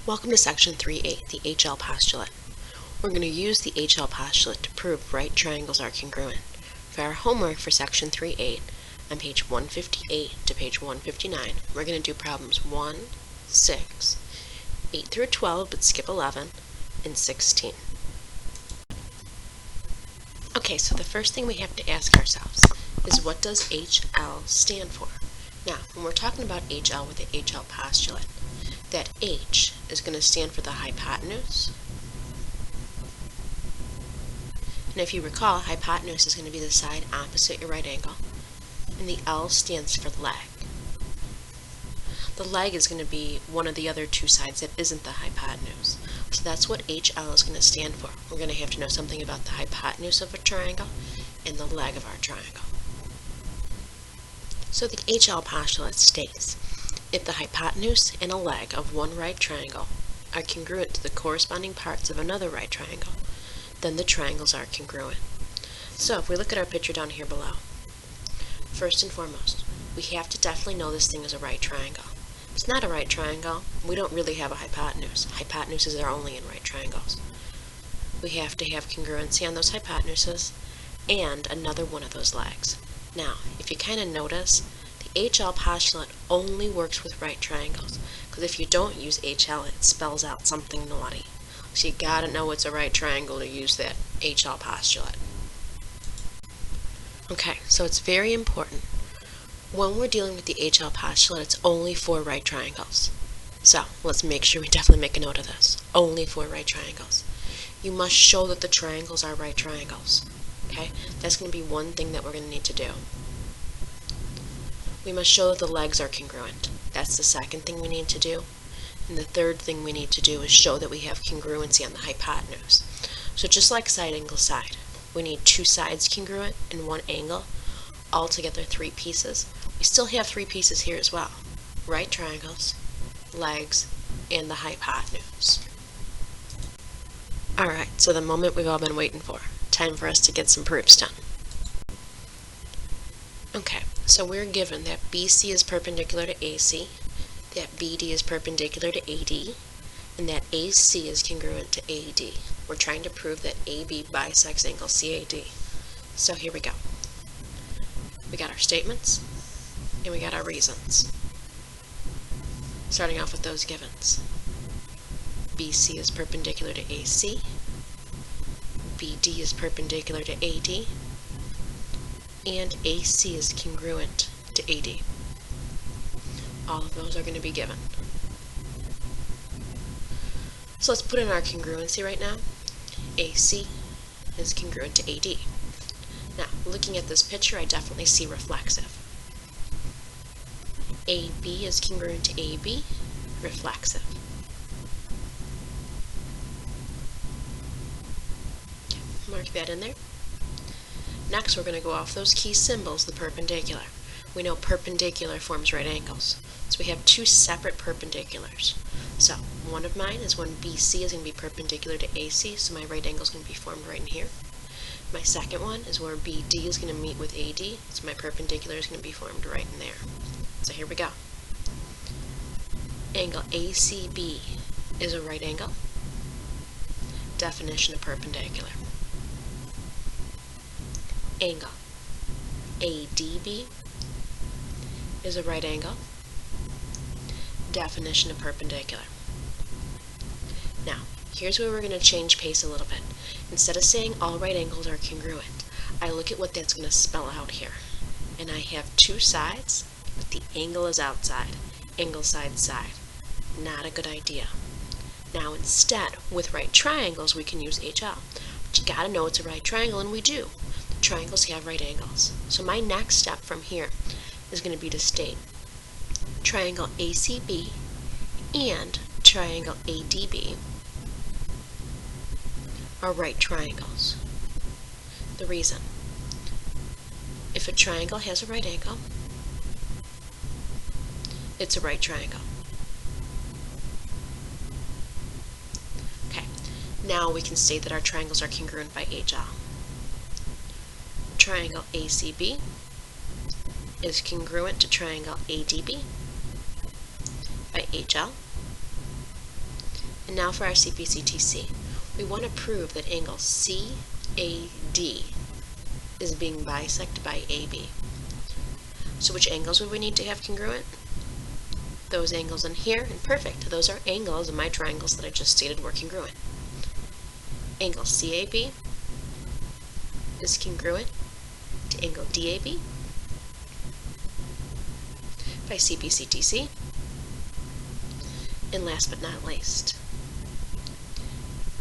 Welcome to section 3.8, the HL postulate. We're going to use the HL postulate to prove right triangles are congruent. For our homework for section 3.8, on page 158 to page 159, we're going to do problems 1, 6, 8 through 12, but skip 11, and 16. Okay, so the first thing we have to ask ourselves is, what does HL stand for? Now, when we're talking about HL with the HL postulate, that H is going to stand for the hypotenuse. And if you recall, hypotenuse is going to be the side opposite your right angle. And the L stands for leg. The leg is going to be one of the other two sides that isn't the hypotenuse. So that's what HL is going to stand for. We're going to have to know something about the hypotenuse of a triangle and the leg of our triangle. So the HL postulate states, if the hypotenuse and a leg of one right triangle are congruent to the corresponding parts of another right triangle, then the triangles are congruent. So if we look at our picture down here below, first and foremost, we have to definitely know this thing is a right triangle. If it's not a right triangle, we don't really have a hypotenuse. Hypotenuses are only in right triangles. We have to have congruency on those hypotenuses and another one of those legs. Now, if you kind of notice, the HL postulate only works with right triangles, because if you don't use HL, it spells out something naughty. So you gotta know it's a right triangle to use that HL postulate. Okay, so it's very important. When we're dealing with the HL postulate, it's only for right triangles. So let's make sure we definitely make a note of this. Only for right triangles. You must show that the triangles are right triangles. Okay, that's going to be one thing that we're going to need to do. We must show that the legs are congruent. That's the second thing we need to do. And the third thing we need to do is show that we have congruency on the hypotenuse. So just like side angle side, we need two sides congruent and one angle, altogether 3 pieces. We still have 3 pieces here as well. Right triangles, legs, and the hypotenuse. Alright, so the moment we've all been waiting for. Time for us to get some proofs done. Okay, so we're given that BC is perpendicular to AC, that BD is perpendicular to AD, and that AC is congruent to AD. We're trying to prove that AB bisects angle CAD. So here we go. We got our statements, and we got our reasons. Starting off with those givens. BC is perpendicular to AC, BD is perpendicular to AD, and AC is congruent to AD. All of those are going to be given. So let's put in our congruency right now. AC is congruent to AD. Now, looking at this picture, I definitely see reflexive. AB is congruent to AB, reflexive. Mark that in there. Next, we're going to go off those key symbols, the perpendicular. We know perpendicular forms right angles. So we have 2 separate perpendiculars. So one of mine is when BC is going to be perpendicular to AC, so my right angle is going to be formed right in here. My second one is where BD is going to meet with AD, so my perpendicular is going to be formed right in there. So here we go. Angle ACB is a right angle. Definition of perpendicular. Angle ADB is a right angle. Definition of perpendicular. Now, here's where we're going to change pace a little bit. Instead of saying all right angles are congruent, I look at what that's going to spell out here. And I have 2 sides, but the angle is outside. Angle side side. Not a good idea. Now instead, with right triangles, we can use HL. But you gotta know it's a right triangle, and we do. The triangles have right angles. So my next step from here is going to be to state triangle ACB and triangle ADB are right triangles. The reason: if a triangle has a right angle, it's a right triangle. Okay, now we can state that our triangles are congruent by HL. Triangle ACB is congruent to triangle ADB by HL, And now for our CPCTC. We want to prove that angle CAD is being bisected by AB. So which angles would we need to have congruent? Those angles in here, and perfect. Those are angles in my triangles that I just stated were congruent. Angle CAB is congruent to angle DAB by CPCTC. And last but not least,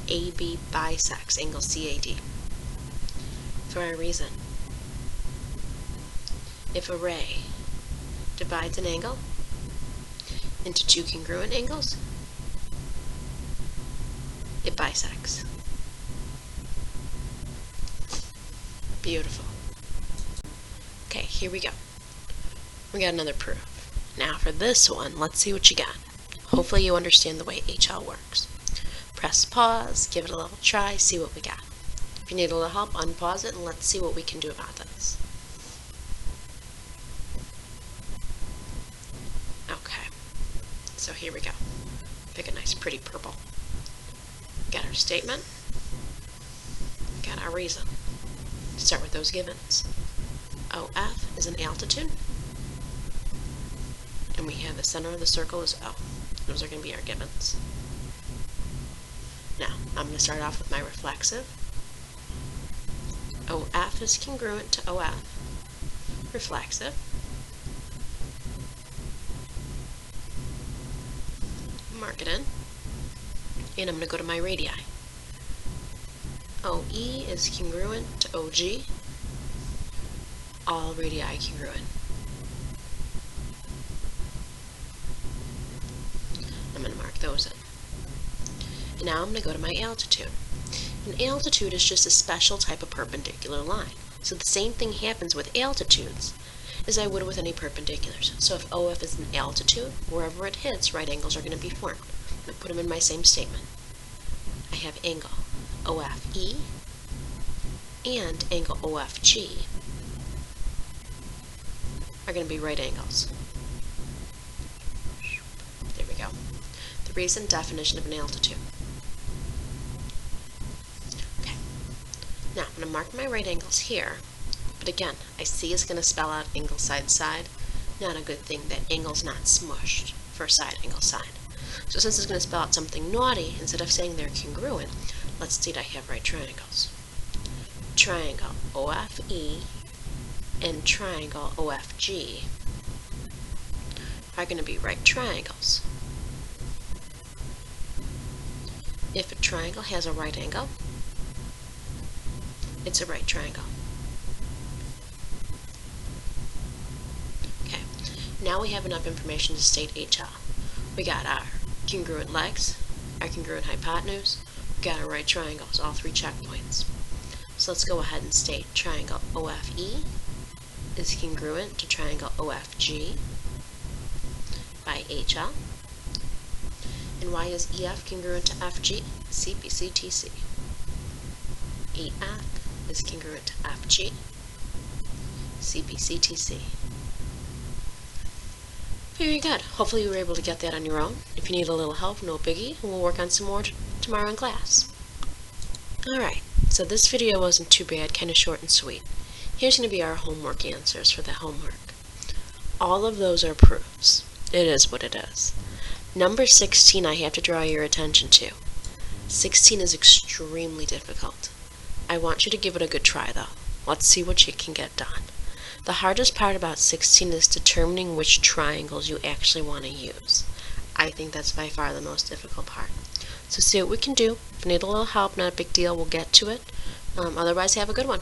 AB bisects angle CAD for a reason. If a ray divides an angle into two congruent angles, it bisects. Beautiful. Okay, here we go. We got another proof. Now for this one, let's see what you got. Hopefully you understand the way HL works. Press pause, give it a little try, see what we got. If you need a little help, unpause it and let's see what we can do about this. Okay, so here we go. Pick a nice pretty purple. Got our statement, got our reason. Start with those givens. OF is an altitude, and we have the center of the circle is O. Those are going to be our givens. Now, I'm going to start off with my reflexive. OF is congruent to OF. Reflexive. Mark it in. And I'm going to go to my radii. OE is congruent to OG. All radii congruent. I'm going to mark those in. And now I'm going to go to my altitude. An altitude is just a special type of perpendicular line. So the same thing happens with altitudes as I would with any perpendiculars. So if OF is an altitude, wherever it hits, right angles are going to be formed. I'm going to put them in my same statement. I have angle OFE and angle OFG are going to be right angles. There we go. The reason, definition of an altitude. Okay. Now I'm going to mark my right angles here, but again, I see it's going to spell out angle side side. Not a good thing that angle's not smushed for side angle side. So since it's going to spell out something naughty, instead of saying they're congruent, let's state I have right triangles. Triangle OFE and triangle OFG are going to be right triangles. If a triangle has a right angle, it's a right triangle. Okay, now we have enough information to state HL. We got our congruent legs, our congruent hypotenuse, we got our right triangles, all three checkpoints. So let's go ahead and state triangle OFE is congruent to triangle OFG by HL. And why is EF congruent to FG? CPCTC. EF is congruent to FG. CPCTC. Very good. Hopefully you were able to get that on your own. If you need a little help, no biggie, and we'll work on some more tomorrow in class. Alright, so this video wasn't too bad, kind of short and sweet. Here's going to be our homework answers for the homework. All of those are proofs. It is what it is. Number 16 I have to draw your attention to. 16 is extremely difficult. I want you to give it a good try though. Let's see what you can get done. The hardest part about 16 is determining which triangles you actually want to use. I think that's by far the most difficult part. So see what we can do. If you need a little help, not a big deal, we'll get to it. Otherwise, have a good one.